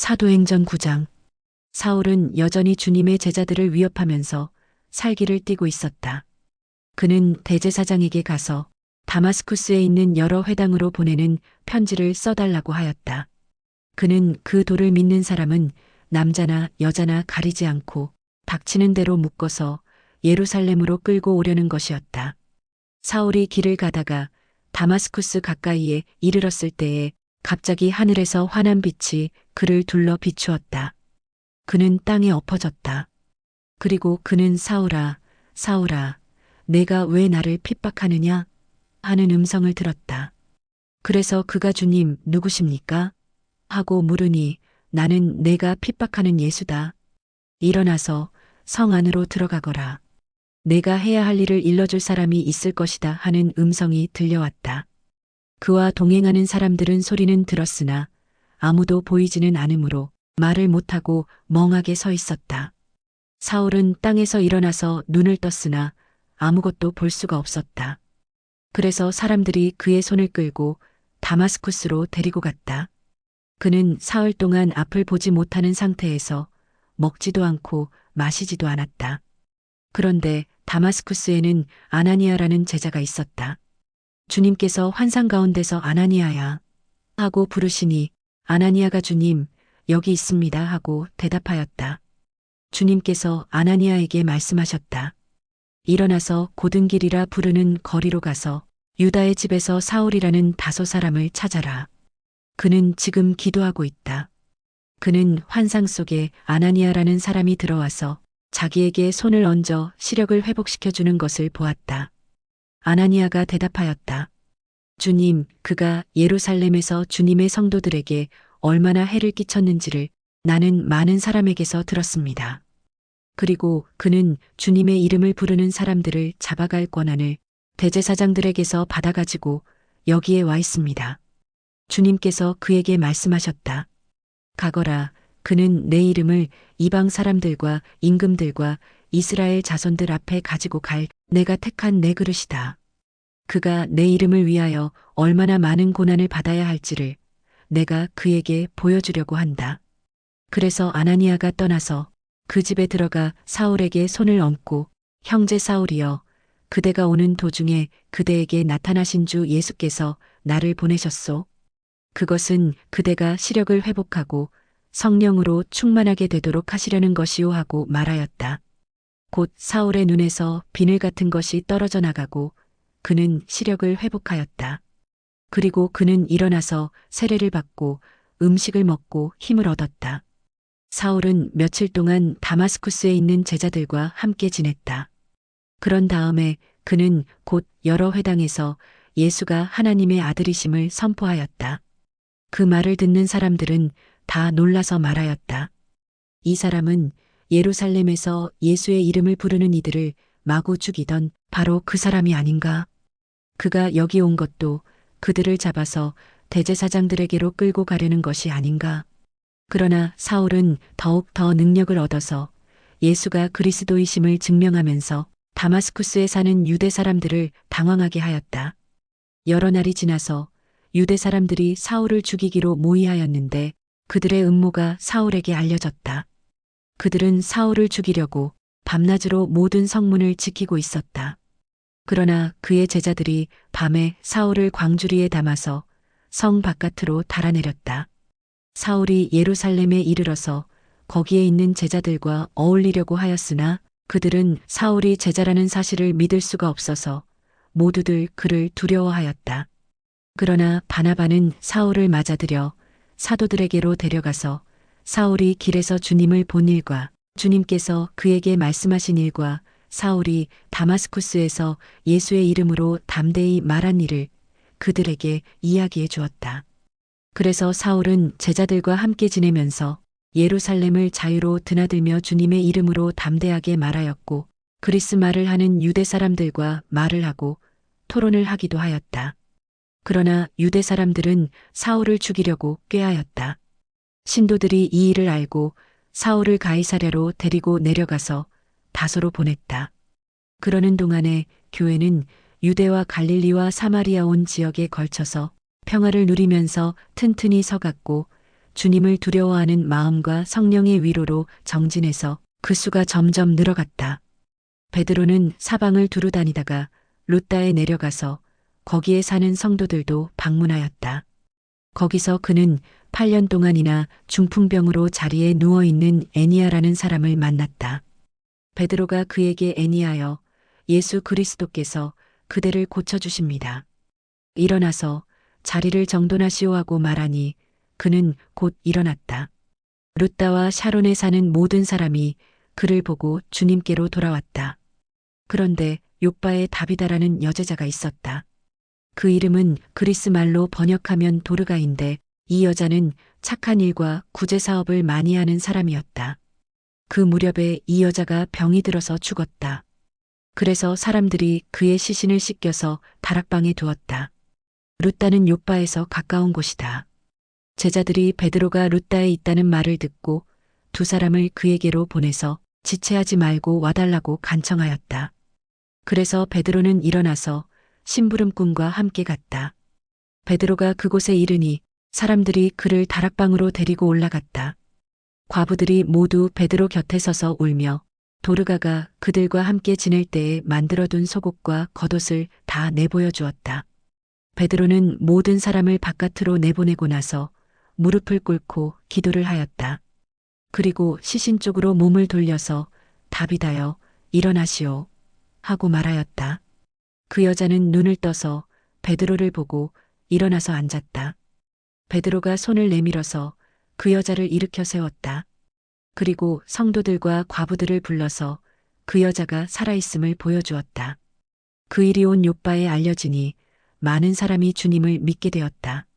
사도행전 9장. 사울은 여전히 주님의 제자들을 위협하면서 살기를 띠고 있었다. 그는 대제사장에게 가서 다마스쿠스에 있는 여러 회당으로 보내는 편지를 써달라고 하였다. 그는 그 도를 믿는 사람은 남자나 여자나 가리지 않고 닥치는 대로 묶어서 예루살렘으로 끌고 오려는 것이었다. 사울이 길을 가다가 다마스쿠스 가까이에 이르렀을 때에 갑자기 하늘에서 환한 빛이 그를 둘러 비추었다. 그는 땅에 엎어졌다. 그리고 그는 사울아, 사울아, 내가 왜 나를 핍박하느냐? 하는 음성을 들었다. 그래서 그가 주님 누구십니까? 하고 물으니 나는 내가 핍박하는 예수다. 일어나서 성 안으로 들어가거라. 내가 해야 할 일을 일러줄 사람이 있을 것이다 하는 음성이 들려왔다. 그와 동행하는 사람들은 소리는 들었으나 아무도 보이지는 않으므로 말을 못하고 멍하게 서 있었다. 사울은 땅에서 일어나서 눈을 떴으나 아무것도 볼 수가 없었다. 그래서 사람들이 그의 손을 끌고 다마스쿠스로 데리고 갔다. 그는 사흘 동안 앞을 보지 못하는 상태에서 먹지도 않고 마시지도 않았다. 그런데 다마스쿠스에는 아나니아라는 제자가 있었다. 주님께서 환상 가운데서 아나니아야 하고 부르시니 아나니아가 주님 여기 있습니다 하고 대답하였다. 주님께서 아나니아에게 말씀하셨다. 일어나서 고등길이라 부르는 거리로 가서 유다의 집에서 사울이라는 다소 사람을 찾아라. 그는 지금 기도하고 있다. 그는 환상 속에 아나니아라는 사람이 들어와서 자기에게 손을 얹어 시력을 회복시켜 주는 것을 보았다. 아나니아가 대답하였다. 주님, 그가 예루살렘에서 주님의 성도들에게 얼마나 해를 끼쳤는지를 나는 많은 사람에게서 들었습니다. 그리고 그는 주님의 이름을 부르는 사람들을 잡아갈 권한을 대제사장들에게서 받아가지고 여기에 와 있습니다. 주님께서 그에게 말씀하셨다. 가거라. 그는 내 이름을 이방 사람들과 임금들과 이스라엘 자손들 앞에 가지고 갈 내가 택한 내 그릇이다. 그가 내 이름을 위하여 얼마나 많은 고난을 받아야 할지를 내가 그에게 보여주려고 한다. 그래서 아나니아가 떠나서 그 집에 들어가 사울에게 손을 얹고 형제 사울이여 그대가 오는 도중에 그대에게 나타나신 주 예수께서 나를 보내셨소. 그것은 그대가 시력을 회복하고 성령으로 충만하게 되도록 하시려는 것이요 하고 말하였다. 곧 사울의 눈에서 비늘 같은 것이 떨어져 나가고 그는 시력을 회복하였다. 그리고 그는 일어나서 세례를 받고 음식을 먹고 힘을 얻었다. 사울은 며칠 동안 다마스쿠스에 있는 제자들과 함께 지냈다. 그런 다음에 그는 곧 여러 회당에서 예수가 하나님의 아들이심을 선포하였다. 그 말을 듣는 사람들은 다 놀라서 말하였다. 이 사람은 예루살렘에서 예수의 이름을 부르는 이들을 마구 죽이던 바로 그 사람이 아닌가? 그가 여기 온 것도 그들을 잡아서 대제사장들에게로 끌고 가려는 것이 아닌가? 그러나 사울은 더욱 더 능력을 얻어서 예수가 그리스도이심을 증명하면서 다마스쿠스에 사는 유대 사람들을 당황하게 하였다. 여러 날이 지나서 유대 사람들이 사울을 죽이기로 모의하였는데 그들의 음모가 사울에게 알려졌다. 그들은 사울을 죽이려고 밤낮으로 모든 성문을 지키고 있었다. 그러나 그의 제자들이 밤에 사울을 광주리에 담아서 성 바깥으로 달아내렸다. 사울이 예루살렘에 이르러서 거기에 있는 제자들과 어울리려고 하였으나 그들은 사울이 제자라는 사실을 믿을 수가 없어서 모두들 그를 두려워하였다. 그러나 바나바는 사울을 맞아들여 사도들에게로 데려가서 사울이 길에서 주님을 본 일과 주님께서 그에게 말씀하신 일과 사울이 다마스쿠스에서 예수의 이름으로 담대히 말한 일을 그들에게 이야기해 주었다. 그래서 사울은 제자들과 함께 지내면서 예루살렘을 자유로 드나들며 주님의 이름으로 담대하게 말하였고 그리스 말을 하는 유대 사람들과 말을 하고 토론을 하기도 하였다. 그러나 유대 사람들은 사울을 죽이려고 꾀하였다. 신도들이 이 일을 알고 사울을 가이사랴로 데리고 내려가서 다소로 보냈다. 그러는 동안에 교회는 유대와 갈릴리와 사마리아 온 지역에 걸쳐서 평화를 누리면서 튼튼히 서갔고 주님을 두려워하는 마음과 성령의 위로로 정진해서 그 수가 점점 늘어갔다. 베드로는 사방을 두루 다니다가 룻다에 내려가서 거기에 사는 성도들도 방문하였다. 거기서 그는 8년 동안이나 중풍병으로 자리에 누워있는 애니아라는 사람을 만났다. 베드로가 그에게 애니하여 예수 그리스도께서 그대를 고쳐주십니다. 일어나서 자리를 정돈하시오 하고 말하니 그는 곧 일어났다. 룻다와 샤론에 사는 모든 사람이 그를 보고 주님께로 돌아왔다. 그런데 욥바에 다비다라는 여제자가 있었다. 그 이름은 그리스 말로 번역하면 도르가인데 이 여자는 착한 일과 구제 사업을 많이 하는 사람이었다. 그 무렵에 이 여자가 병이 들어서 죽었다. 그래서 사람들이 그의 시신을 씻겨서 다락방에 두었다. 룻다는 욥바에서 가까운 곳이다. 제자들이 베드로가 룻다에 있다는 말을 듣고 두 사람을 그에게로 보내서 지체하지 말고 와달라고 간청하였다. 그래서 베드로는 일어나서 심부름꾼과 함께 갔다. 베드로가 그곳에 이르니 사람들이 그를 다락방으로 데리고 올라갔다. 과부들이 모두 베드로 곁에 서서 울며 도르가가 그들과 함께 지낼 때에 만들어둔 속옷과 겉옷을 다 내보여 주었다. 베드로는 모든 사람을 바깥으로 내보내고 나서 무릎을 꿇고 기도를 하였다. 그리고 시신 쪽으로 몸을 돌려서 다비다여 일어나시오 하고 말하였다. 그 여자는 눈을 떠서 베드로를 보고 일어나서 앉았다. 베드로가 손을 내밀어서 그 여자를 일으켜 세웠다. 그리고 성도들과 과부들을 불러서 그 여자가 살아있음을 보여주었다. 그 일이 온 욥바에 알려지니 많은 사람이 주님을 믿게 되었다.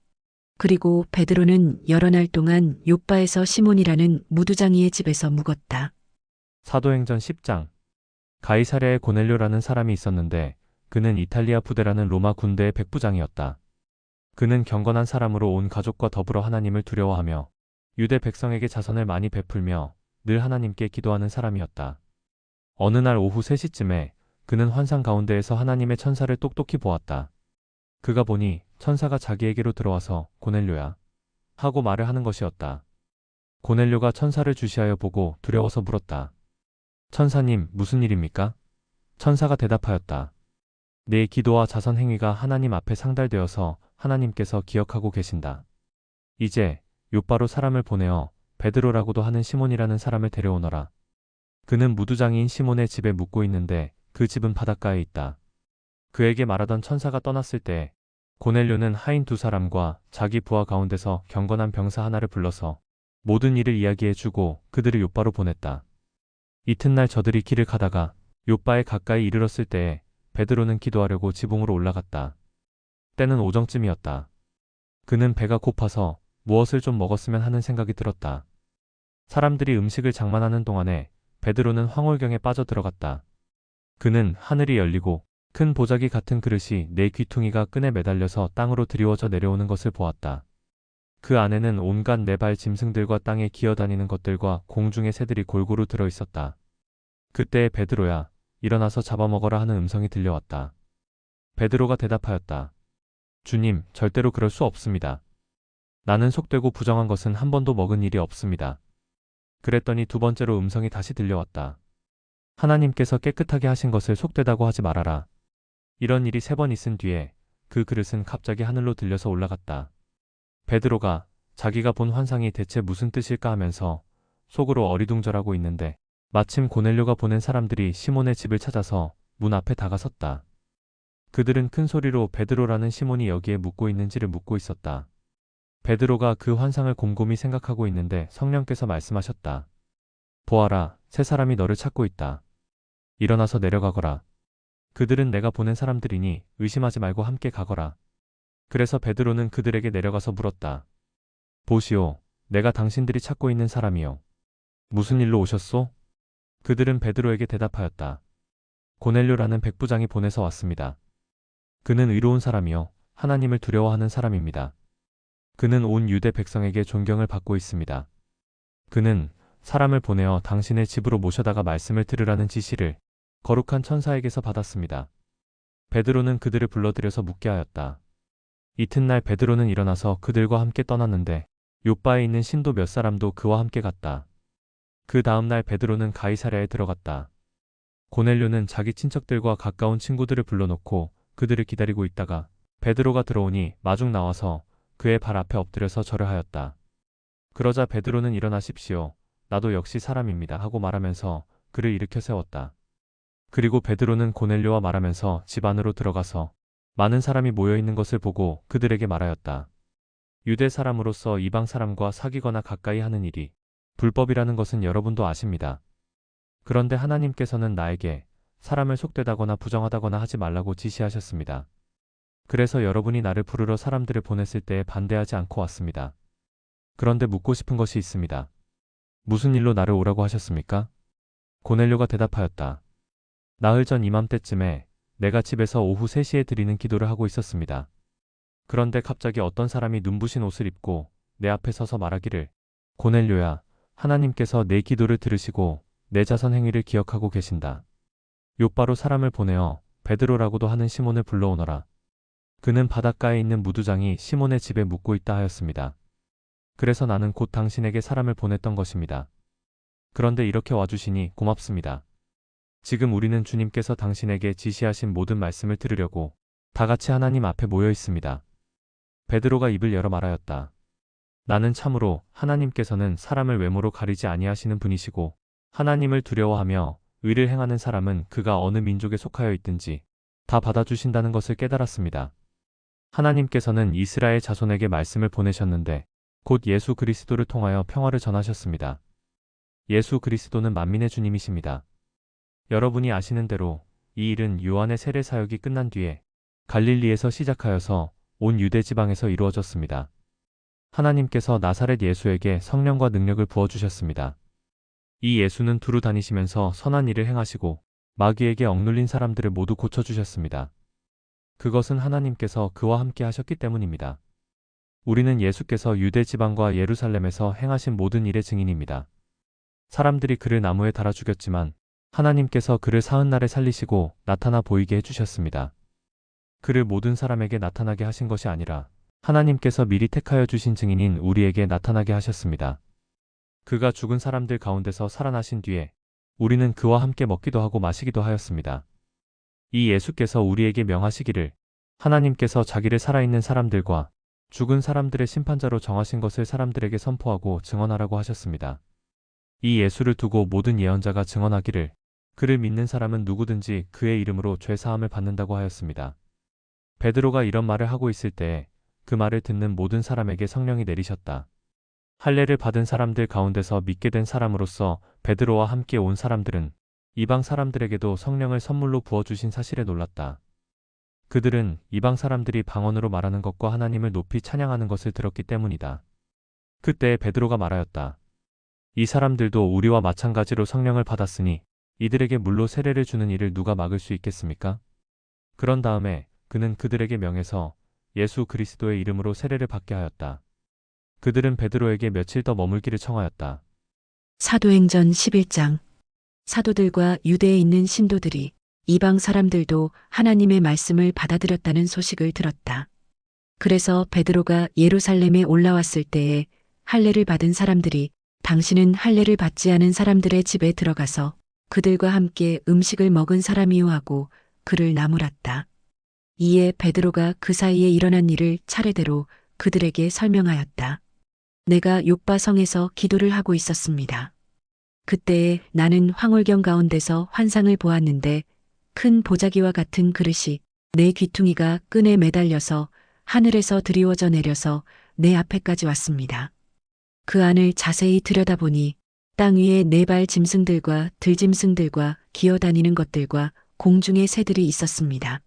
그리고 베드로는 여러 날 동안 욥바에서 시몬이라는 무두장이의 집에서 묵었다. 사도행전 10장. 가이사랴에 고넬료라는 사람이 있었는데 그는 이탈리아 부대라는 로마 군대의 백부장이었다. 그는 경건한 사람으로 온 가족과 더불어 하나님을 두려워하며 유대 백성에게 자선을 많이 베풀며 늘 하나님께 기도하는 사람이었다. 어느 날 오후 3시쯤에 그는 환상 가운데에서 하나님의 천사를 똑똑히 보았다. 그가 보니 천사가 자기에게로 들어와서 고넬료야 하고 말을 하는 것이었다. 고넬료가 천사를 주시하여 보고 두려워서 물었다. 천사님, 무슨 일입니까? 천사가 대답하였다. 내 기도와 자선 행위가 하나님 앞에 상달되어서 하나님께서 기억하고 계신다. 이제 욥바로 사람을 보내어 베드로라고도 하는 시몬이라는 사람을 데려오너라. 그는 무두장이인 시몬의 집에 묵고 있는데 그 집은 바닷가에 있다. 그에게 말하던 천사가 떠났을 때 고넬료는 하인 두 사람과 자기 부하 가운데서 경건한 병사 하나를 불러서 모든 일을 이야기해 주고 그들을 욥바로 보냈다. 이튿날 저들이 길을 가다가 욥바에 가까이 이르렀을 때에 베드로는 기도하려고 지붕으로 올라갔다. 때는 오정쯤이었다. 그는 배가 고파서 무엇을 좀 먹었으면 하는 생각이 들었다. 사람들이 음식을 장만하는 동안에 베드로는 황홀경에 빠져 들어갔다. 그는 하늘이 열리고 큰 보자기 같은 그릇이 네 귀퉁이가 끈에 매달려서 땅으로 드리워져 내려오는 것을 보았다. 그 안에는 온갖 네 발 짐승들과 땅에 기어다니는 것들과 공중의 새들이 골고루 들어 있었다. 그때 베드로야, 일어나서 잡아먹어라 하는 음성이 들려왔다. 베드로가 대답하였다. 주님, 절대로 그럴 수 없습니다. 나는 속되고 부정한 것은 한 번도 먹은 일이 없습니다. 그랬더니 두 번째로 음성이 다시 들려왔다. 하나님께서 깨끗하게 하신 것을 속되다고 하지 말아라. 이런 일이 3번 있은 뒤에 그 그릇은 갑자기 하늘로 들려서 올라갔다. 베드로가 자기가 본 환상이 대체 무슨 뜻일까 하면서 속으로 어리둥절하고 있는데 마침 고넬료가 보낸 사람들이 시몬의 집을 찾아서 문 앞에 다가섰다. 그들은 큰 소리로 베드로라는 시몬이 여기에 묵고 있는지를 묻고 있었다. 베드로가 그 환상을 곰곰이 생각하고 있는데 성령께서 말씀하셨다. 보아라, 3사람이 너를 찾고 있다. 일어나서 내려가거라. 그들은 내가 보낸 사람들이니 의심하지 말고 함께 가거라. 그래서 베드로는 그들에게 내려가서 물었다. 보시오, 내가 당신들이 찾고 있는 사람이요. 무슨 일로 오셨소? 그들은 베드로에게 대답하였다. 고넬료라는 백부장이 보내서 왔습니다. 그는 의로운 사람이요, 하나님을 두려워하는 사람입니다. 그는 온 유대 백성에게 존경을 받고 있습니다. 그는 사람을 보내어 당신의 집으로 모셔다가 말씀을 들으라는 지시를 거룩한 천사에게서 받았습니다. 베드로는 그들을 불러들여서 묻게 하였다. 이튿날 베드로는 일어나서 그들과 함께 떠났는데 욥바에 있는 신도 몇 사람도 그와 함께 갔다. 그 다음날 베드로는 가이사랴에 들어갔다. 고넬료는 자기 친척들과 가까운 친구들을 불러놓고 그들을 기다리고 있다가 베드로가 들어오니 마중 나와서 그의 발 앞에 엎드려서 절을 하였다. 그러자 베드로는 일어나십시오. 나도 역시 사람입니다 하고 말하면서 그를 일으켜 세웠다. 그리고 베드로는 고넬료와 말하면서 집 안으로 들어가서 많은 사람이 모여 있는 것을 보고 그들에게 말하였다. 유대 사람으로서 이방 사람과 사귀거나 가까이 하는 일이 불법이라는 것은 여러분도 아십니다. 그런데 하나님께서는 나에게 사람을 속되다거나 부정하다거나 하지 말라고 지시하셨습니다. 그래서 여러분이 나를 부르러 사람들을 보냈을 때에 반대하지 않고 왔습니다. 그런데 묻고 싶은 것이 있습니다. 무슨 일로 나를 오라고 하셨습니까? 고넬료가 대답하였다. 나흘 전 이맘때쯤에 내가 집에서 오후 3시에 드리는 기도를 하고 있었습니다. 그런데 갑자기 어떤 사람이 눈부신 옷을 입고 내 앞에 서서 말하기를 고넬료야, 하나님께서 내 기도를 들으시고 내 자선 행위를 기억하고 계신다. 욥바로 사람을 보내어 베드로라고도 하는 시몬을 불러오너라. 그는 바닷가에 있는 무두장이 시몬의 집에 묵고 있다 하였습니다. 그래서 나는 곧 당신에게 사람을 보냈던 것입니다. 그런데 이렇게 와주시니 고맙습니다. 지금 우리는 주님께서 당신에게 지시하신 모든 말씀을 들으려고 다 같이 하나님 앞에 모여 있습니다. 베드로가 입을 열어 말하였다. 나는 참으로 하나님께서는 사람을 외모로 가리지 아니하시는 분이시고 하나님을 두려워하며 의를 행하는 사람은 그가 어느 민족에 속하여 있든지 다 받아주신다는 것을 깨달았습니다. 하나님께서는 이스라엘 자손에게 말씀을 보내셨는데 곧 예수 그리스도를 통하여 평화를 전하셨습니다. 예수 그리스도는 만민의 주님이십니다. 여러분이 아시는 대로 이 일은 요한의 세례 사역이 끝난 뒤에 갈릴리에서 시작하여서 온 유대 지방에서 이루어졌습니다. 하나님께서 나사렛 예수에게 성령과 능력을 부어주셨습니다. 이 예수는 두루 다니시면서 선한 일을 행하시고 마귀에게 억눌린 사람들을 모두 고쳐주셨습니다. 그것은 하나님께서 그와 함께 하셨기 때문입니다. 우리는 예수께서 유대 지방과 예루살렘에서 행하신 모든 일의 증인입니다. 사람들이 그를 나무에 달아 죽였지만 하나님께서 그를 사흘 날에 살리시고 나타나 보이게 해주셨습니다. 그를 모든 사람에게 나타나게 하신 것이 아니라 하나님께서 미리 택하여 주신 증인인 우리에게 나타나게 하셨습니다. 그가 죽은 사람들 가운데서 살아나신 뒤에 우리는 그와 함께 먹기도 하고 마시기도 하였습니다. 이 예수께서 우리에게 명하시기를 하나님께서 자기를 살아있는 사람들과 죽은 사람들의 심판자로 정하신 것을 사람들에게 선포하고 증언하라고 하셨습니다. 이 예수를 두고 모든 예언자가 증언하기를 그를 믿는 사람은 누구든지 그의 이름으로 죄 사함을 받는다고 하였습니다. 베드로가 이런 말을 하고 있을 때에 그 말을 듣는 모든 사람에게 성령이 내리셨다. 할례를 받은 사람들 가운데서 믿게 된 사람으로서 베드로와 함께 온 사람들은 이방 사람들에게도 성령을 선물로 부어주신 사실에 놀랐다. 그들은 이방 사람들이 방언으로 말하는 것과 하나님을 높이 찬양하는 것을 들었기 때문이다. 그때 베드로가 말하였다. 이 사람들도 우리와 마찬가지로 성령을 받았으니 이들에게 물로 세례를 주는 일을 누가 막을 수 있겠습니까? 그런 다음에 그는 그들에게 명해서 예수 그리스도의 이름으로 세례를 받게 하였다. 그들은 베드로에게 며칠 더 머물기를 청하였다. 사도행전 11장. 사도들과 유대에 있는 신도들이 이방 사람들도 하나님의 말씀을 받아들였다는 소식을 들었다. 그래서 베드로가 예루살렘에 올라왔을 때에 할례를 받은 사람들이 당신은 할례를 받지 않은 사람들의 집에 들어가서 그들과 함께 음식을 먹은 사람이요 하고 그를 나무랐다. 이에 베드로가 그 사이에 일어난 일을 차례대로 그들에게 설명하였다. 내가 욥바 성에서 기도를 하고 있었습니다. 그때에 나는 황홀경 가운데서 환상을 보았는데 큰 보자기와 같은 그릇이 내 귀퉁이가 끈에 매달려서 하늘에서 드리워져 내려서 내 앞에까지 왔습니다. 그 안을 자세히 들여다보니 땅 위에 4발 짐승들과 들짐승들과 기어다니는 것들과 공중의 새들이 있었습니다.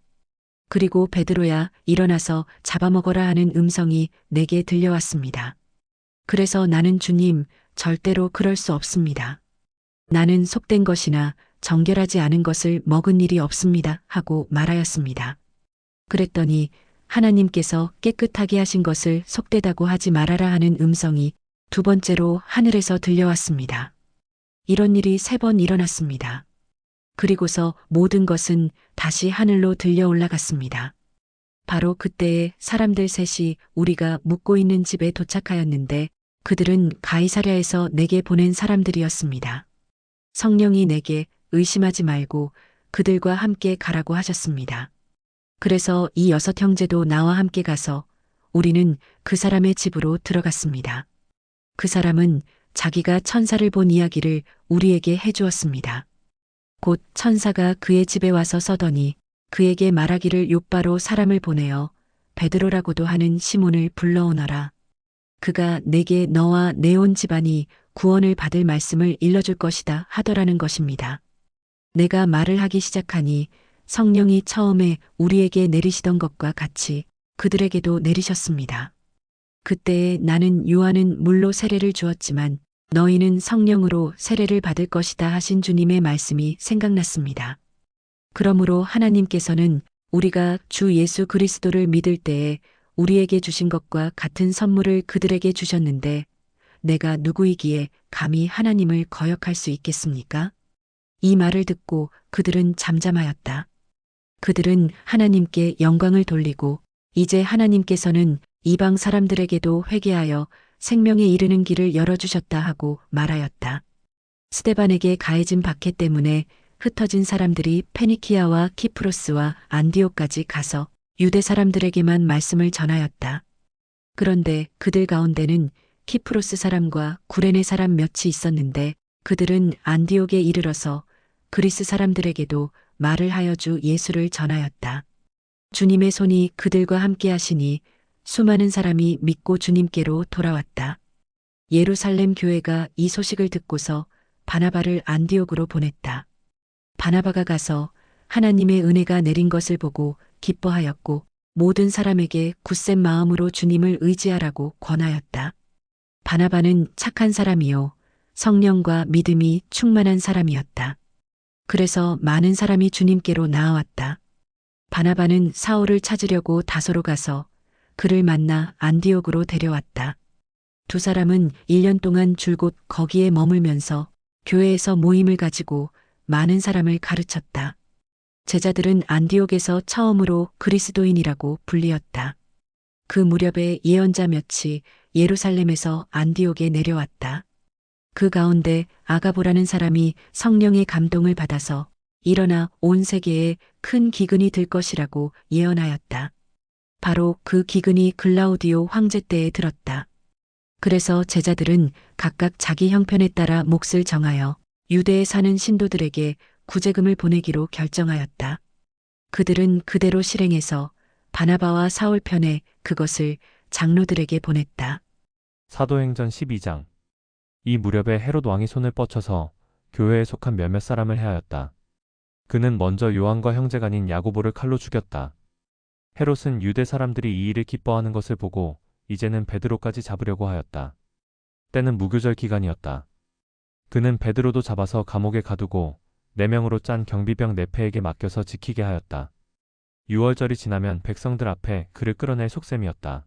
그리고 베드로야 일어나서 잡아먹어라 하는 음성이 내게 들려왔습니다. 그래서 나는 주님, 절대로 그럴 수 없습니다. 나는 속된 것이나 정결하지 않은 것을 먹은 일이 없습니다 하고 말하였습니다. 그랬더니 하나님께서 깨끗하게 하신 것을 속되다고 하지 말아라 하는 음성이 2번째로 하늘에서 들려왔습니다. 이런 일이 3번 일어났습니다. 그리고서 모든 것은 다시 하늘로 들려 올라갔습니다. 바로 그때에 사람들 셋이 우리가 묵고 있는 집에 도착하였는데 그들은 가이사랴에서 내게 보낸 사람들이었습니다. 성령이 내게 의심하지 말고 그들과 함께 가라고 하셨습니다. 그래서 이 6형제도 나와 함께 가서 우리는 그 사람의 집으로 들어갔습니다. 그 사람은 자기가 천사를 본 이야기를 우리에게 해주었습니다. 곧 천사가 그의 집에 와서 서더니 그에게 말하기를 욥바로 사람을 보내어 베드로라고도 하는 시몬을 불러오너라. 그가 내게 너와 내 온 집안이 구원을 받을 말씀을 일러줄 것이다 하더라는 것입니다. 내가 말을 하기 시작하니 성령이 처음에 우리에게 내리시던 것과 같이 그들에게도 내리셨습니다. 그때에 나는 요한은 물로 세례를 주었지만 너희는 성령으로 세례를 받을 것이다 하신 주님의 말씀이 생각났습니다. 그러므로 하나님께서는 우리가 주 예수 그리스도를 믿을 때에 우리에게 주신 것과 같은 선물을 그들에게 주셨는데 내가 누구이기에 감히 하나님을 거역할 수 있겠습니까? 이 말을 듣고 그들은 잠잠하였다. 그들은 하나님께 영광을 돌리고 이제 하나님께서는 이방 사람들에게도 회개하여 생명에 이르는 길을 열어주셨다 하고 말하였다. 스데반에게 가해진 박해 때문에 흩어진 사람들이 페니키아와 키프로스와 안디옥까지 가서 유대 사람들에게만 말씀을 전하였다. 그런데 그들 가운데는 키프로스 사람과 구레네 사람 몇이 있었는데 그들은 안디옥에 이르러서 그리스 사람들에게도 말을 하여 주 예수를 전하였다. 주님의 손이 그들과 함께 하시니 수많은 사람이 믿고 주님께로 돌아왔다. 예루살렘 교회가 이 소식을 듣고서 바나바를 안디옥으로 보냈다. 바나바가 가서 하나님의 은혜가 내린 것을 보고 기뻐하였고 모든 사람에게 굳센 마음으로 주님을 의지하라고 권하였다. 바나바는 착한 사람이요 성령과 믿음이 충만한 사람이었다. 그래서 많은 사람이 주님께로 나아왔다. 바나바는 사울을 찾으려고 다소로 가서 그를 만나 안디옥으로 데려왔다. 두 사람은 1년 동안 줄곧 거기에 머물면서 교회에서 모임을 가지고 많은 사람을 가르쳤다. 제자들은 안디옥에서 처음으로 그리스도인이라고 불리었다. 그 무렵에 예언자 몇이 예루살렘에서 안디옥에 내려왔다. 그 가운데 아가보라는 사람이 성령의 감동을 받아서 일어나 온 세계에 큰 기근이 들 것이라고 예언하였다. 바로 그 기근이 글라우디오 황제 때에 들었다. 그래서 제자들은 각각 자기 형편에 따라 몫을 정하여 유대에 사는 신도들에게 구제금을 보내기로 결정하였다. 그들은 그대로 실행해서 바나바와 사울 편에 그것을 장로들에게 보냈다. 사도행전 12장. 이 무렵에 헤롯 왕이 손을 뻗쳐서 교회에 속한 몇몇 사람을 해하였다. 그는 먼저 요한과 형제간인 야고보를 칼로 죽였다. 헤롯은 유대 사람들이 이 일을 기뻐하는 것을 보고 이제는 베드로까지 잡으려고 하였다. 때는 무교절 기간이었다. 그는 베드로도 잡아서 감옥에 가두고 4명으로 짠 경비병 4패에게 맡겨서 지키게 하였다. 6월절이 지나면 백성들 앞에 그를 끌어낼 속셈이었다.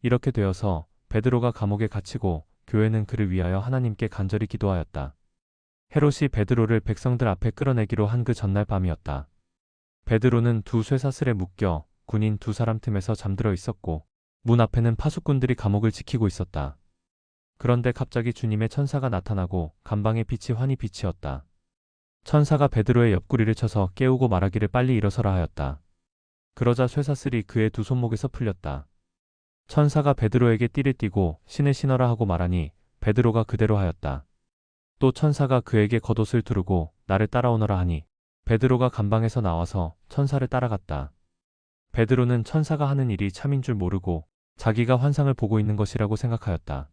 이렇게 되어서 베드로가 감옥에 갇히고 교회는 그를 위하여 하나님께 간절히 기도하였다. 헤롯이 베드로를 백성들 앞에 끌어내기로 한 그 전날 밤이었다. 베드로는 두 쇠사슬에 묶여 군인 2사람 틈에서 잠들어 있었고 문 앞에는 파수꾼들이 감옥을 지키고 있었다. 그런데 갑자기 주님의 천사가 나타나고 간방의 빛이 환히 비치었다. 천사가 베드로의 옆구리를 쳐서 깨우고 말하기를 빨리 일어서라 하였다. 그러자 쇠사슬이 그의 두 손목에서 풀렸다. 천사가 베드로에게 띠를 띠고 신을 신어라 하고 말하니 베드로가 그대로 하였다. 또 천사가 그에게 겉옷을 두르고 나를 따라오너라 하니 베드로가 간방에서 나와서 천사를 따라갔다. 베드로는 천사가 하는 일이 참인 줄 모르고 자기가 환상을 보고 있는 것이라고 생각하였다.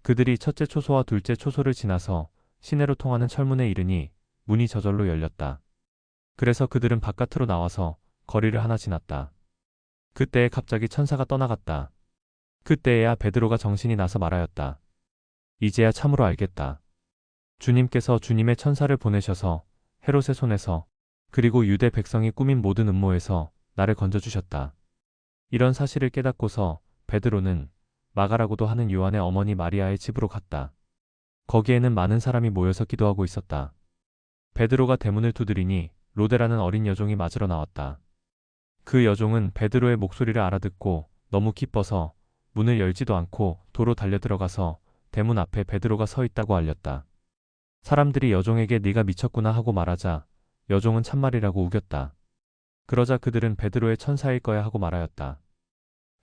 그들이 첫째 초소와 둘째 초소를 지나서 시내로 통하는 철문에 이르니 문이 저절로 열렸다. 그래서 그들은 바깥으로 나와서 거리를 하나 지났다. 그때에 갑자기 천사가 떠나갔다. 그때에야 베드로가 정신이 나서 말하였다. 이제야 참으로 알겠다. 주님께서 주님의 천사를 보내셔서 헤롯의 손에서 그리고 유대 백성이 꾸민 모든 음모에서 나를 건져주셨다. 이런 사실을 깨닫고서 베드로는 마가라고도 하는 요한의 어머니 마리아의 집으로 갔다. 거기에는 많은 사람이 모여서 기도하고 있었다. 베드로가 대문을 두드리니 로데라는 어린 여종이 맞으러 나왔다. 그 여종은 베드로의 목소리를 알아듣고 너무 기뻐서 문을 열지도 않고 도로 달려들어가서 대문 앞에 베드로가 서 있다고 알렸다. 사람들이 여종에게 네가 미쳤구나 하고 말하자 여종은 참말이라고 우겼다. 그러자 그들은 베드로의 천사일 거야 하고 말하였다.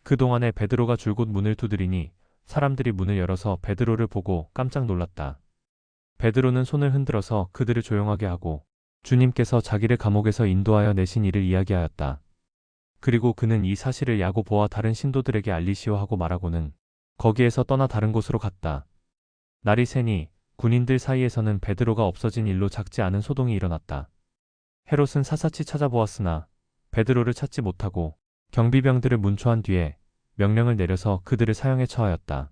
그동안에 베드로가 줄곧 문을 두드리니 사람들이 문을 열어서 베드로를 보고 깜짝 놀랐다. 베드로는 손을 흔들어서 그들을 조용하게 하고 주님께서 자기를 감옥에서 인도하여 내신 일을 이야기하였다. 그리고 그는 이 사실을 야고보와 다른 신도들에게 알리시오 하고 말하고는 거기에서 떠나 다른 곳으로 갔다. 날이 새니 군인들 사이에서는 베드로가 없어진 일로 작지 않은 소동이 일어났다. 헤롯은 사사치 찾아보았으나 베드로를 찾지 못하고 경비병들을 문초한 뒤에 명령을 내려서 그들을 사형에 처하였다.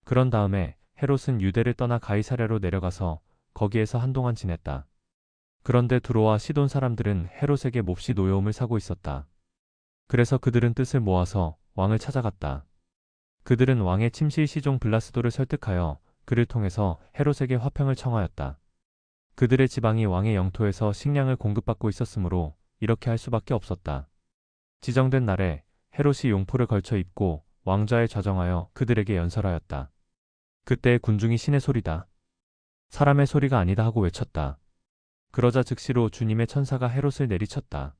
그런 다음에 헤롯은 유대를 떠나 가이사랴로 내려가서 거기에서 한동안 지냈다. 그런데 두로와 시돈 사람들은 헤롯에게 몹시 노여움을 사고 있었다. 그래서 그들은 뜻을 모아서 왕을 찾아갔다. 그들은 왕의 침실 시종 블라스도를 설득하여 그를 통해서 헤롯에게 화평을 청하였다. 그들의 지방이 왕의 영토에서 식량을 공급받고 있었으므로 이렇게 할 수밖에 없었다. 지정된 날에 헤롯이 용포를 걸쳐 입고 왕좌에 좌정하여 그들에게 연설하였다. 그때 군중이 신의 소리다, 사람의 소리가 아니다 하고 외쳤다. 그러자 즉시로 주님의 천사가 헤롯을 내리쳤다.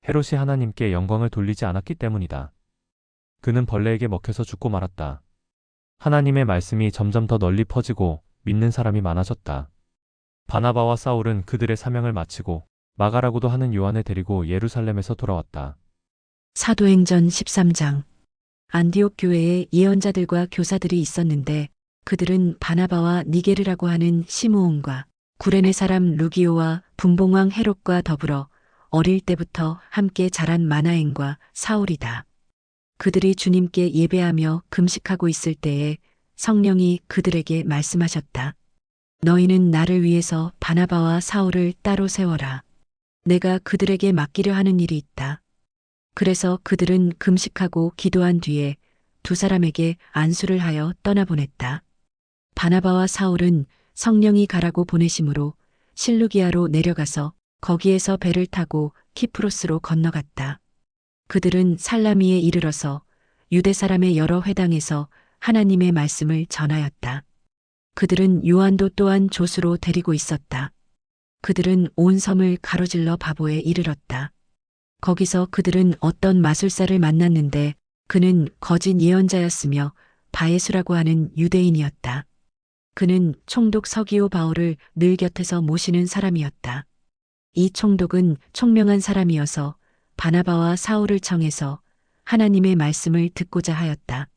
헤롯이 하나님께 영광을 돌리지 않았기 때문이다. 그는 벌레에게 먹혀서 죽고 말았다. 하나님의 말씀이 점점 더 널리 퍼지고 믿는 사람이 많아졌다. 바나바와 사울은 그들의 사명을 마치고 마가라고도 하는 요한을 데리고 예루살렘에서 돌아왔다. 사도행전 13장. 안디옥 교회에 예언자들과 교사들이 있었는데 그들은 바나바와 니게르라고 하는 시므온과 구레네 사람 루기오와 분봉왕 헤롯과 더불어 어릴 때부터 함께 자란 마나엔과 사울이다. 그들이 주님께 예배하며 금식하고 있을 때에 성령이 그들에게 말씀하셨다. 너희는 나를 위해서 바나바와 사울을 따로 세워라. 내가 그들에게 맡기려 하는 일이 있다. 그래서 그들은 금식하고 기도한 뒤에 두 사람에게 안수를 하여 떠나보냈다. 바나바와 사울은 성령이 가라고 보내심으로 실루기아로 내려가서 거기에서 배를 타고 키프로스로 건너갔다. 그들은 살라미에 이르러서 유대 사람의 여러 회당에서 하나님의 말씀을 전하였다. 그들은 요한도 또한 조수로 데리고 있었다. 그들은 온 섬을 가로질러 바보에 이르렀다. 거기서 그들은 어떤 마술사를 만났는데 그는 거짓 예언자였으며 바예수라고 하는 유대인이었다. 그는 총독 서기오 바울을 늘 곁에서 모시는 사람이었다. 이 총독은 총명한 사람이어서 바나바와 사울을 청해서 하나님의 말씀을 듣고자 하였다.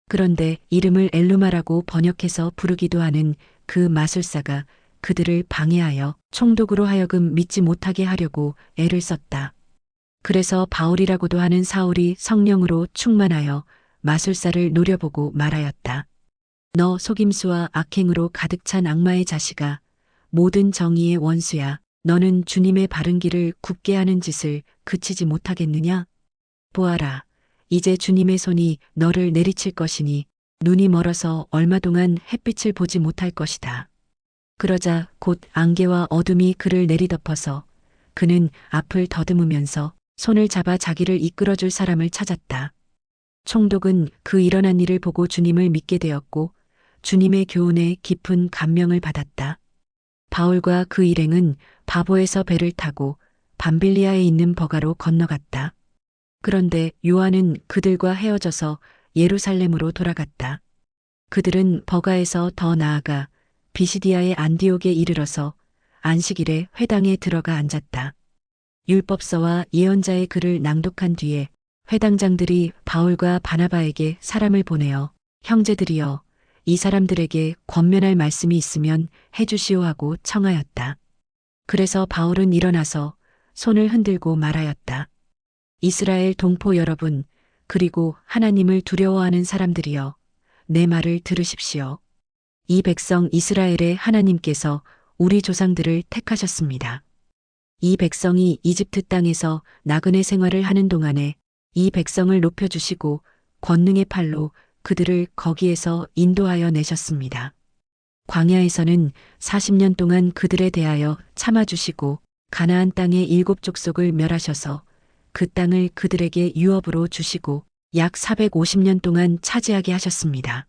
그런데 이름을 엘루마라고 번역해서 부르기도 하는 그 마술사가 그들을 방해하여 총독으로 하여금 믿지 못하게 하려고 애를 썼다. 그래서 바울이라고도 하는 사울이 성령으로 충만하여 마술사를 노려보고 말하였다. 너 속임수와 악행으로 가득 찬 악마의 자식아, 모든 정의의 원수야. 너는 주님의 바른 길을 굽게 하는 짓을 그치지 못하겠느냐? 보아라, 이제 주님의 손이 너를 내리칠 것이니 눈이 멀어서 얼마 동안 햇빛을 보지 못할 것이다. 그러자 곧 안개와 어둠이 그를 내리덮어서 그는 앞을 더듬으면서 손을 잡아 자기를 이끌어줄 사람을 찾았다. 총독은 그 일어난 일을 보고 주님을 믿게 되었고 주님의 교훈에 깊은 감명을 받았다. 바울과 그 일행은 바보에서 배를 타고 밤빌리아에 있는 버가로 건너갔다. 그런데 요한은 그들과 헤어져서 예루살렘으로 돌아갔다. 그들은 버가에서 더 나아가 비시디아의 안디옥에 이르러서 안식일에 회당에 들어가 앉았다. 율법서와 예언자의 글을 낭독한 뒤에 회당장들이 바울과 바나바에게 사람을 보내어 형제들이여 이 사람들에게 권면할 말씀이 있으면 해주시오 하고 청하였다. 그래서 바울은 일어나서 손을 흔들고 말하였다. 이스라엘 동포 여러분, 그리고 하나님을 두려워하는 사람들이여, 내 말을 들으십시오. 이 백성 이스라엘의 하나님께서 우리 조상들을 택하셨습니다. 이 백성이 이집트 땅에서 나그네 생활을 하는 동안에 이 백성을 높여주시고 권능의 팔로 그들을 거기에서 인도하여 내셨습니다. 광야에서는 40년 동안 그들에 대하여 참아주시고 가나안 땅의 7 족속을 멸하셔서 그 땅을 그들에게 유업으로 주시고 약 450년 동안 차지하게 하셨습니다.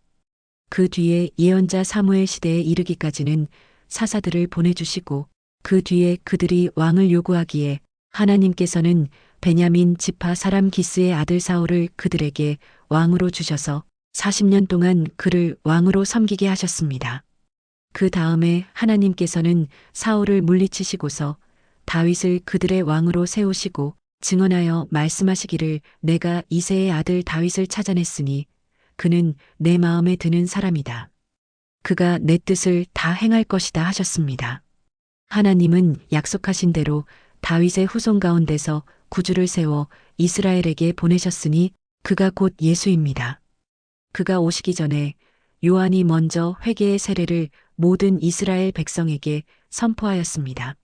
그 뒤에 예언자 사무엘 시대에 이르기까지는 사사들을 보내주시고 그 뒤에 그들이 왕을 요구하기에 하나님께서는 베냐민 지파 사람 기스의 아들 사울을 그들에게 왕으로 주셔서 40년 동안 그를 왕으로 섬기게 하셨습니다. 그 다음에 하나님께서는 사울을 물리치시고서 다윗을 그들의 왕으로 세우시고 증언하여 말씀하시기를 내가 이새의 아들 다윗을 찾아냈으니 그는 내 마음에 드는 사람이다. 그가 내 뜻을 다 행할 것이다 하셨습니다. 하나님은 약속하신 대로 다윗의 후손 가운데서 구주를 세워 이스라엘에게 보내셨으니 그가 곧 예수입니다. 그가 오시기 전에 요한이 먼저 회개의 세례를 모든 이스라엘 백성에게 선포하였습니다.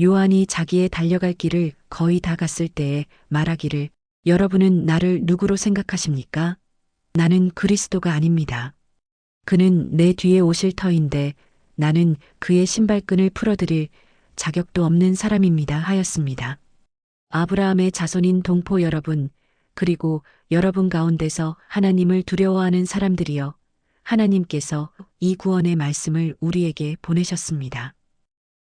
요한이 자기의 달려갈 길을 거의 다 갔을 때에 말하기를 여러분은 나를 누구로 생각하십니까? 나는 그리스도가 아닙니다. 그는 내 뒤에 오실 터인데 나는 그의 신발끈을 풀어드릴 자격도 없는 사람입니다 하였습니다. 아브라함의 자손인 동포 여러분, 그리고 여러분 가운데서 하나님을 두려워하는 사람들이여, 하나님께서 이 구원의 말씀을 우리에게 보내셨습니다.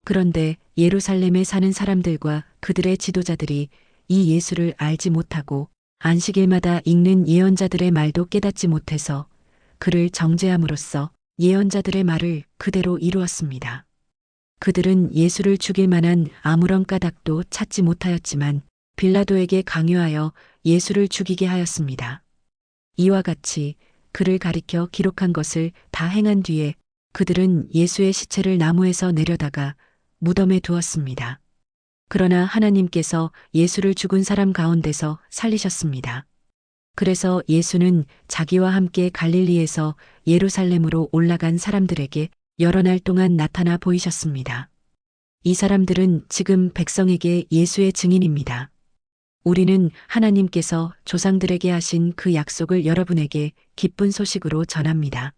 그런데 예루살렘에 사는 사람들과 그들의 지도자들이 이 예수를 알지 못하고 안식일마다 읽는 예언자들의 말도 깨닫지 못해서 그를 정죄함으로써 예언자들의 말을 그대로 이루었습니다. 그들은 예수를 죽일 만한 아무런 까닭도 찾지 못하였지만 빌라도에게 강요하여 예수를 죽이게 하였습니다. 이와 같이 그를 가리켜 기록한 것을 다 행한 뒤에 그들은 예수의 시체를 나무에서 내려다가 무덤에 두었습니다. 그러나 하나님께서 예수를 죽은 사람 가운데서 살리셨습니다. 그래서 예수는 자기와 함께 갈릴리에서 예루살렘으로 올라간 사람들에게 여러 날 동안 나타나 보이셨습니다. 이 사람들은 지금 백성에게 예수의 증인입니다. 우리는 하나님께서 조상들에게 하신 그 약속을 여러분에게 기쁜 소식으로 전합니다.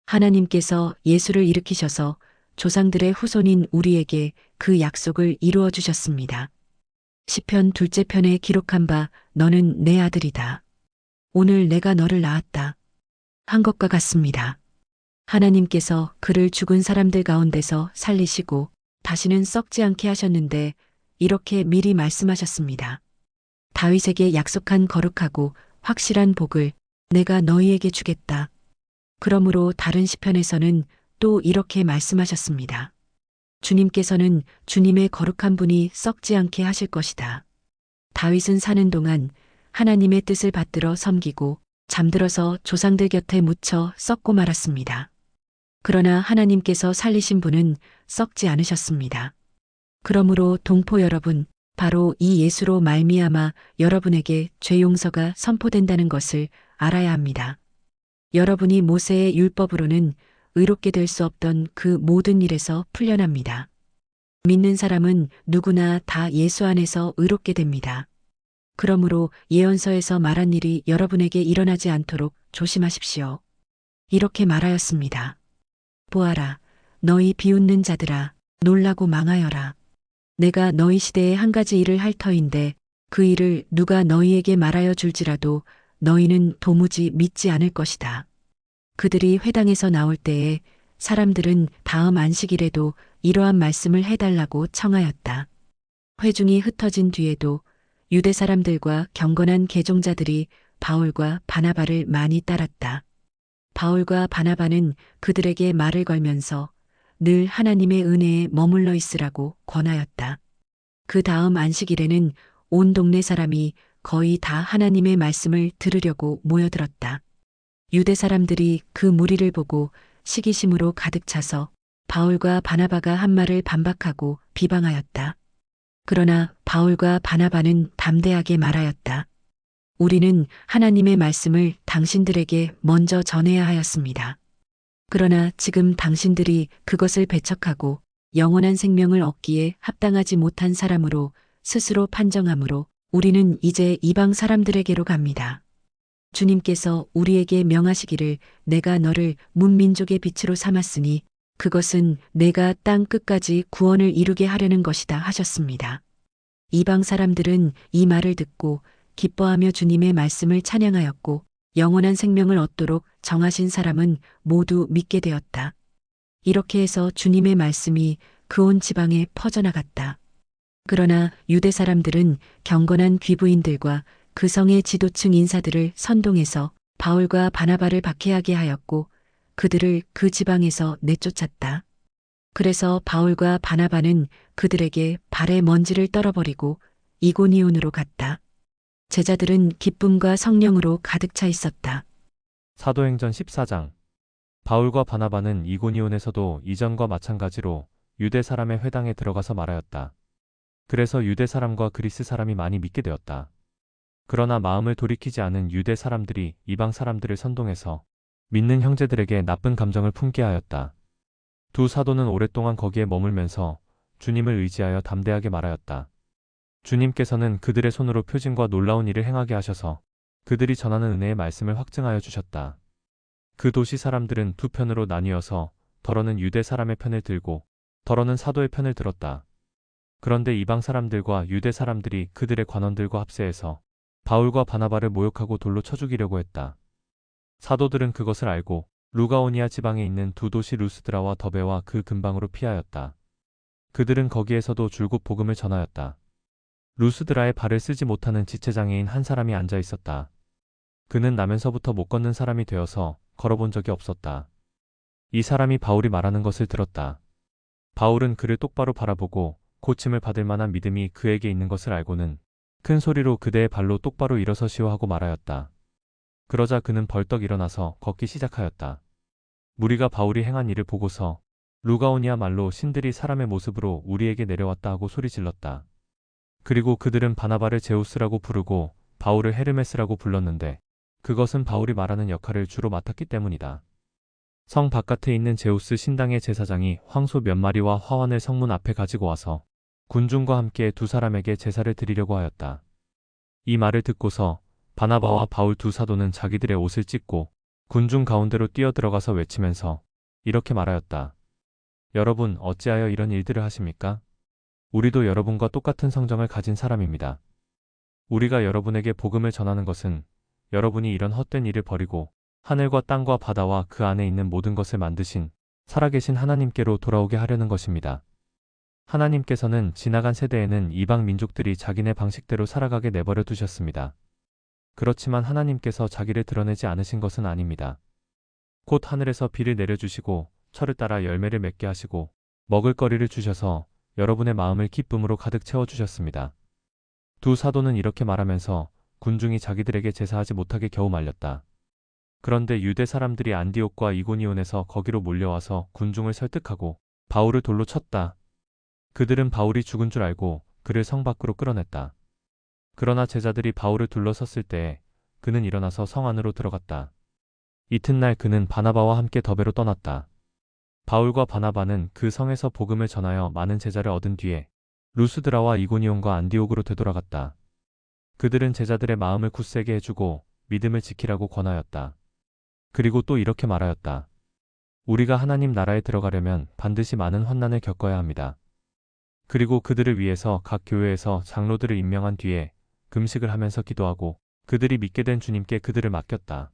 하나님께서 예수를 일으키셔서 조상들의 후손인 우리에게 그 약속을 이루어 주셨습니다. 시편 2째 편에 기록한 바 너는 내 아들이다. 오늘 내가 너를 낳았다. 한 것과 같습니다. 하나님께서 그를 죽은 사람들 가운데서 살리시고 다시는 썩지 않게 하셨는데 이렇게 미리 말씀하셨습니다. 다윗에게 약속한 거룩하고 확실한 복을 내가 너희에게 주겠다. 그러므로 다른 시편에서는 또 이렇게 말씀하셨습니다. 주님께서는 주님의 거룩한 분이 썩지 않게 하실 것이다. 다윗은 사는 동안 하나님의 뜻을 받들어 섬기고 잠들어서 조상들 곁에 묻혀 썩고 말았습니다. 그러나 하나님께서 살리신 분은 썩지 않으셨습니다. 그러므로 동포 여러분, 바로 이 예수로 말미암아 여러분에게 죄 용서가 선포된다는 것을 알아야 합니다. 여러분이 모세의 율법으로는 의롭게 될 수 없던 그 모든 일에서 풀려납니다. 믿는 사람은 누구나 다 예수 안에서 의롭게 됩니다. 그러므로 예언서에서 말한 일이 여러분에게 일어나지 않도록 조심하십시오. 이렇게 말하였습니다. 보아라, 너희 비웃는 자들아, 놀라고 망하여라. 내가 너희 시대에 한 가지 일을 할 터인데 그 일을 누가 너희에게 말하여 줄지라도 너희는 도무지 믿지 않을 것이다. 그들이 회당에서 나올 때에 사람들은 다음 안식일에도 이러한 말씀을 해달라고 청하였다. 회중이 흩어진 뒤에도 유대 사람들과 경건한 계종자들이 바울과 바나바를 많이 따랐다. 바울과 바나바는 그들에게 말을 걸면서 늘 하나님의 은혜에 머물러 있으라고 권하였다. 그 다음 안식일에는 온 동네 사람이 거의 다 하나님의 말씀을 들으려고 모여들었다. 유대 사람들이 그 무리를 보고 시기심으로 가득 차서 바울과 바나바가 한 말을 반박하고 비방하였다. 그러나 바울과 바나바는 담대하게 말하였다. 우리는 하나님의 말씀을 당신들에게 먼저 전해야 하였습니다. 그러나 지금 당신들이 그것을 배척하고 영원한 생명을 얻기에 합당하지 못한 사람으로 스스로 판정하므로 우리는 이제 이방 사람들에게로 갑니다. 주님께서 우리에게 명하시기를 내가 너를 문민족의 빛으로 삼았으니 그것은 내가 땅 끝까지 구원을 이루게 하려는 것이다 하셨습니다. 이방 사람들은 이 말을 듣고 기뻐하며 주님의 말씀을 찬양하였고 영원한 생명을 얻도록 정하신 사람은 모두 믿게 되었다. 이렇게 해서 주님의 말씀이 그 온 지방에 퍼져나갔다. 그러나 유대 사람들은 경건한 귀부인들과 그 성의 지도층 인사들을 선동해서 바울과 바나바를 박해하게 하였고 그들을 그 지방에서 내쫓았다. 그래서 바울과 바나바는 그들에게 발에 먼지를 떨어버리고 이고니온으로 갔다. 제자들은 기쁨과 성령으로 가득 차 있었다. 사도행전 14장. 바울과 바나바는 이고니온에서도 이전과 마찬가지로 유대 사람의 회당에 들어가서 말하였다. 그래서 유대 사람과 그리스 사람이 많이 믿게 되었다. 그러나 마음을 돌이키지 않은 유대 사람들이 이방 사람들을 선동해서 믿는 형제들에게 나쁜 감정을 품게 하였다. 두 사도는 오랫동안 거기에 머물면서 주님을 의지하여 담대하게 말하였다. 주님께서는 그들의 손으로 표징과 놀라운 일을 행하게 하셔서 그들이 전하는 은혜의 말씀을 확증하여 주셨다. 그 도시 사람들은 두 편으로 나뉘어서 더러는 유대 사람의 편을 들고 더러는 사도의 편을 들었다. 그런데 이방 사람들과 유대 사람들이 그들의 관원들과 합세해서 바울과 바나바를 모욕하고 돌로 쳐 죽이려고 했다. 사도들은 그것을 알고 루가오니아 지방에 있는 두 도시 루스드라와 더베와 그 근방으로 피하였다. 그들은 거기에서도 줄곧 복음을 전하였다. 루스드라에 발을 쓰지 못하는 지체장애인 한 사람이 앉아 있었다. 그는 나면서부터 못 걷는 사람이 되어서 걸어본 적이 없었다. 이 사람이 바울이 말하는 것을 들었다. 바울은 그를 똑바로 바라보고 고침을 받을 만한 믿음이 그에게 있는 것을 알고는 큰 소리로 그대의 발로 똑바로 일어서시오 하고 말하였다. 그러자 그는 벌떡 일어나서 걷기 시작하였다. 무리가 바울이 행한 일을 보고서 루가오니아 말로 신들이 사람의 모습으로 우리에게 내려왔다 하고 소리질렀다. 그리고 그들은 바나바를 제우스라고 부르고 바울을 헤르메스라고 불렀는데 그것은 바울이 말하는 역할을 주로 맡았기 때문이다. 성 바깥에 있는 제우스 신당의 제사장이 황소 몇 마리와 화환을 성문 앞에 가지고 와서 군중과 함께 두 사람에게 제사를 드리려고 하였다. 이 말을 듣고서 바나바와 바울 두 사도는 자기들의 옷을 찢고 군중 가운데로 뛰어들어가서 외치면서 이렇게 말하였다. 여러분 어찌하여 이런 일들을 하십니까? 우리도 여러분과 똑같은 성정을 가진 사람입니다. 우리가 여러분에게 복음을 전하는 것은 여러분이 이런 헛된 일을 버리고 하늘과 땅과 바다와 그 안에 있는 모든 것을 만드신 살아계신 하나님께로 돌아오게 하려는 것입니다. 하나님께서는 지나간 세대에는 이방 민족들이 자기네 방식대로 살아가게 내버려 두셨습니다. 그렇지만 하나님께서 자기를 드러내지 않으신 것은 아닙니다. 곧 하늘에서 비를 내려주시고 철을 따라 열매를 맺게 하시고 먹을거리를 주셔서 여러분의 마음을 기쁨으로 가득 채워주셨습니다. 두 사도는 이렇게 말하면서 군중이 자기들에게 제사하지 못하게 겨우 말렸다. 그런데 유대 사람들이 안디옥과 이고니온에서 거기로 몰려와서 군중을 설득하고 바울을 돌로 쳤다. 그들은 바울이 죽은 줄 알고 그를 성 밖으로 끌어냈다. 그러나 제자들이 바울을 둘러섰을 때에 그는 일어나서 성 안으로 들어갔다. 이튿날 그는 바나바와 함께 더베로 떠났다. 바울과 바나바는 그 성에서 복음을 전하여 많은 제자를 얻은 뒤에 루스드라와 이고니온과 안디옥으로 되돌아갔다. 그들은 제자들의 마음을 굳세게 해주고 믿음을 지키라고 권하였다. 그리고 또 이렇게 말하였다. 우리가 하나님 나라에 들어가려면 반드시 많은 환난을 겪어야 합니다. 그리고 그들을 위해서 각 교회에서 장로들을 임명한 뒤에 금식을 하면서 기도하고 그들이 믿게 된 주님께 그들을 맡겼다.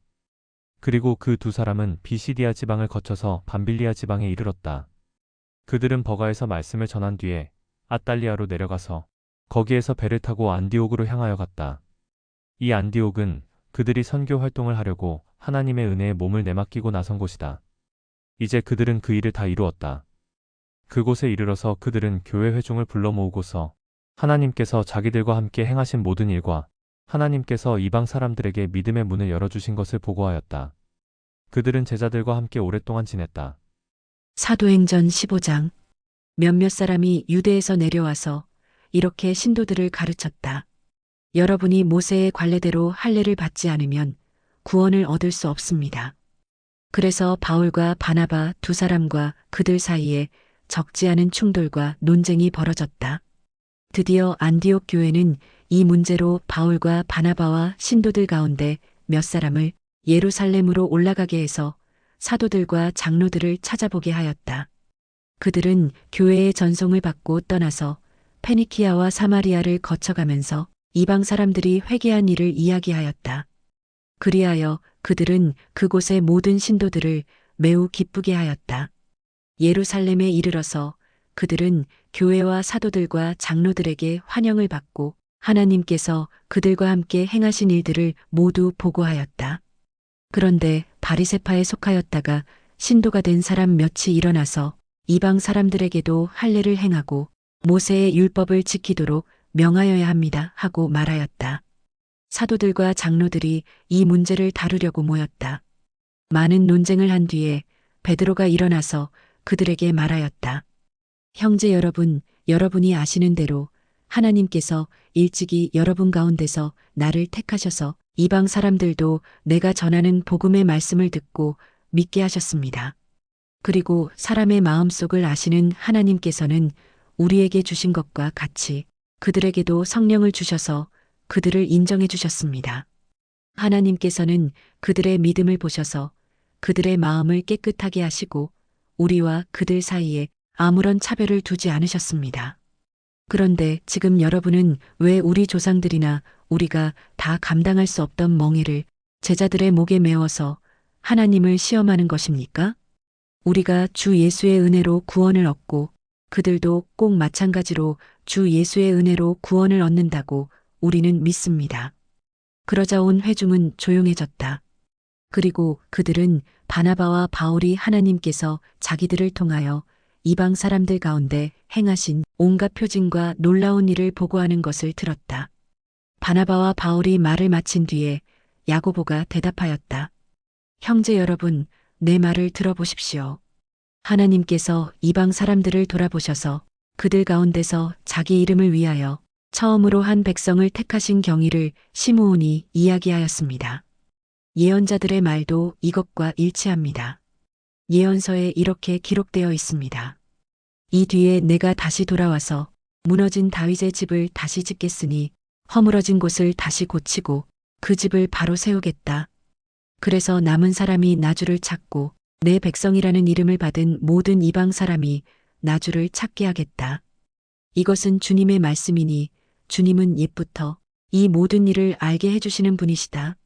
그리고 그 두 사람은 비시디아 지방을 거쳐서 밤빌리아 지방에 이르렀다. 그들은 버가에서 말씀을 전한 뒤에 아탈리아로 내려가서 거기에서 배를 타고 안디옥으로 향하여 갔다. 이 안디옥은 그들이 선교 활동을 하려고 하나님의 은혜에 몸을 내맡기고 나선 곳이다. 이제 그들은 그 일을 다 이루었다. 그곳에 이르러서 그들은 교회 회중을 불러 모으고서 하나님께서 자기들과 함께 행하신 모든 일과 하나님께서 이방 사람들에게 믿음의 문을 열어주신 것을 보고하였다. 그들은 제자들과 함께 오랫동안 지냈다. 사도행전 15장. 몇몇 사람이 유대에서 내려와서 이렇게 신도들을 가르쳤다. 여러분이 모세의 관례대로 할례를 받지 않으면 구원을 얻을 수 없습니다. 그래서 바울과 바나바 두 사람과 그들 사이에 적지 않은 충돌과 논쟁이 벌어졌다. 드디어 안디옥 교회는 이 문제로 바울과 바나바와 신도들 가운데 몇 사람을 예루살렘으로 올라가게 해서 사도들과 장로들을 찾아보게 하였다. 그들은 교회의 전송을 받고 떠나서 페니키아와 사마리아를 거쳐가면서 이방 사람들이 회개한 일을 이야기하였다. 그리하여 그들은 그곳의 모든 신도들을 매우 기쁘게 하였다. 예루살렘에 이르러서 그들은 교회와 사도들과 장로들에게 환영을 받고 하나님께서 그들과 함께 행하신 일들을 모두 보고하였다. 그런데 바리새파에 속하였다가 신도가 된 사람 몇이 일어나서 이방 사람들에게도 할례를 행하고 모세의 율법을 지키도록 명하여야 합니다 하고 말하였다. 사도들과 장로들이 이 문제를 다루려고 모였다. 많은 논쟁을 한 뒤에 베드로가 일어나서 그들에게 말하였다. 형제 여러분, 여러분이 아시는 대로 하나님께서 일찍이 여러분 가운데서 나를 택하셔서 이방 사람들도 내가 전하는 복음의 말씀을 듣고 믿게 하셨습니다. 그리고 사람의 마음속을 아시는 하나님께서는 우리에게 주신 것과 같이 그들에게도 성령을 주셔서 그들을 인정해 주셨습니다. 하나님께서는 그들의 믿음을 보셔서 그들의 마음을 깨끗하게 하시고 우리와 그들 사이에 아무런 차별을 두지 않으셨습니다. 그런데 지금 여러분은 왜 우리 조상들이나 우리가 다 감당할 수 없던 멍에를 제자들의 목에 메워서 하나님을 시험하는 것입니까? 우리가 주 예수의 은혜로 구원을 얻고 그들도 꼭 마찬가지로 주 예수의 은혜로 구원을 얻는다고 우리는 믿습니다. 그러자 온 회중은 조용해졌다. 그리고 그들은 바나바와 바울이 하나님께서 자기들을 통하여 이방 사람들 가운데 행하신 온갖 표징과 놀라운 일을 보고하는 것을 들었다. 바나바와 바울이 말을 마친 뒤에 야고보가 대답하였다. 형제 여러분, 내 말을 들어보십시오. 하나님께서 이방 사람들을 돌아보셔서 그들 가운데서 자기 이름을 위하여 처음으로 한 백성을 택하신 경위를 시므온이 이야기하였습니다. 예언자들의 말도 이것과 일치합니다. 예언서에 이렇게 기록되어 있습니다. 이 뒤에 내가 다시 돌아와서 무너진 다윗의 집을 다시 짓겠으니 허물어진 곳을 다시 고치고 그 집을 바로 세우겠다. 그래서 남은 사람이 나주를 찾고 내 백성이라는 이름을 받은 모든 이방 사람이 나주를 찾게 하겠다. 이것은 주님의 말씀이니 주님은 옛부터 이 모든 일을 알게 해주시는 분이시다.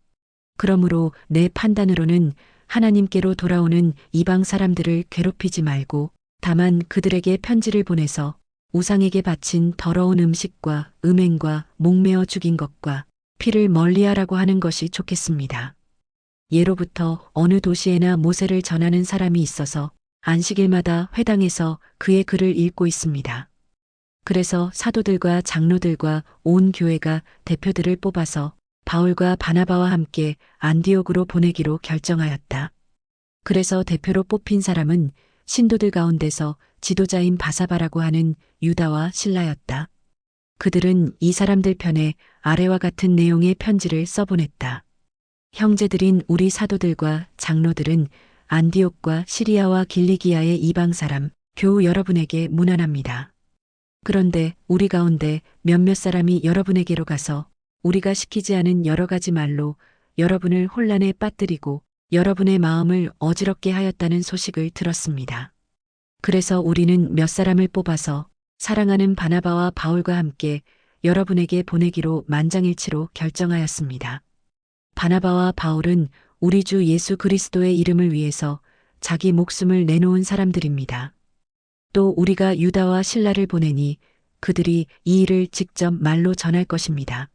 그러므로 내 판단으로는 하나님께로 돌아오는 이방 사람들을 괴롭히지 말고 다만 그들에게 편지를 보내서 우상에게 바친 더러운 음식과 음행과 목매어 죽인 것과 피를 멀리하라고 하는 것이 좋겠습니다. 예로부터 어느 도시에나 모세를 전하는 사람이 있어서 안식일마다 회당에서 그의 글을 읽고 있습니다. 그래서 사도들과 장로들과 온 교회가 대표들을 뽑아서 바울과 바나바와 함께 안디옥으로 보내기로 결정하였다. 그래서 대표로 뽑힌 사람은 신도들 가운데서 지도자인 바사바라고 하는 유다와 실라였다. 그들은 이 사람들 편에 아래와 같은 내용의 편지를 써보냈다. 형제들인 우리 사도들과 장로들은 안디옥과 시리아와 길리기아의 이방 사람, 교우 여러분에게 문안합니다. 그런데 우리 가운데 몇몇 사람이 여러분에게로 가서 우리가 시키지 않은 여러 가지 말로 여러분을 혼란에 빠뜨리고 여러분의 마음을 어지럽게 하였다는 소식을 들었습니다. 그래서 우리는 몇 사람을 뽑아서 사랑하는 바나바와 바울과 함께 여러분에게 보내기로 만장일치로 결정하였습니다. 바나바와 바울은 우리 주 예수 그리스도의 이름을 위해서 자기 목숨을 내놓은 사람들입니다. 또 우리가 유다와 실라를 보내니 그들이 이 일을 직접 말로 전할 것입니다.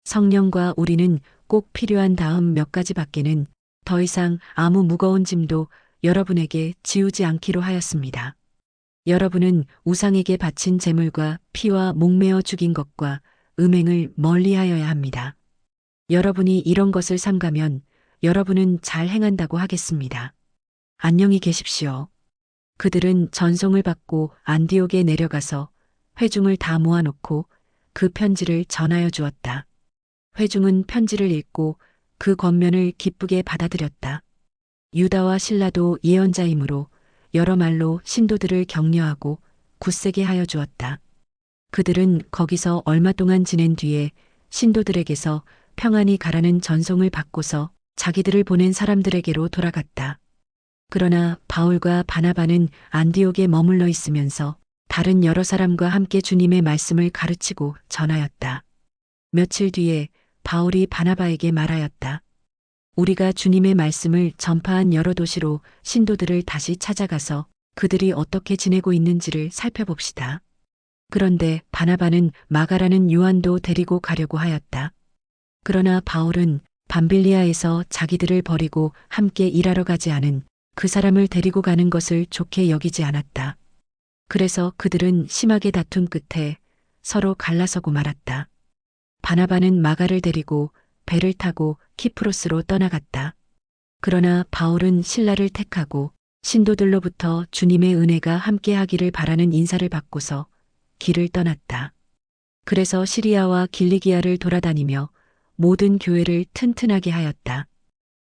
성령과 우리는 꼭 필요한 다음 몇 가지 밖에는 더 이상 아무 무거운 짐도 여러분에게 지우지 않기로 하였습니다. 여러분은 우상에게 바친 제물과 피와 목매어 죽인 것과 음행을 멀리하여야 합니다. 여러분이 이런 것을 삼가면 여러분은 잘 행한다고 하겠습니다. 안녕히 계십시오. 그들은 전송을 받고 안디옥에 내려가서 회중을 다 모아놓고 그 편지를 전하여 주었다. 회중은 편지를 읽고 그 겉면을 기쁘게 받아들였다. 유다와 실라도 예언자이므로 여러 말로 신도들을 격려하고 굳세게 하여 주었다. 그들은 거기서 얼마 동안 지낸 뒤에 신도들에게서 평안히 가라는 전송을 받고서 자기들을 보낸 사람들에게로 돌아갔다. 그러나 바울과 바나바는 안디옥에 머물러 있으면서 다른 여러 사람과 함께 주님의 말씀을 가르치고 전하였다. 며칠 뒤에 바울이 바나바에게 말하였다. 우리가 주님의 말씀을 전파한 여러 도시로 신도들을 다시 찾아가서 그들이 어떻게 지내고 있는지를 살펴봅시다. 그런데 바나바는 마가라는 요한도 데리고 가려고 하였다. 그러나 바울은 밤빌리아에서 자기들을 버리고 함께 일하러 가지 않은 그 사람을 데리고 가는 것을 좋게 여기지 않았다. 그래서 그들은 심하게 다툰 끝에 서로 갈라서고 말았다. 바나바는 마가를 데리고 배를 타고 키프로스로 떠나갔다. 그러나 바울은 실라를 택하고 신도들로부터 주님의 은혜가 함께하기를 바라는 인사를 받고서 길을 떠났다. 그래서 시리아와 길리기아를 돌아다니며 모든 교회를 튼튼하게 하였다.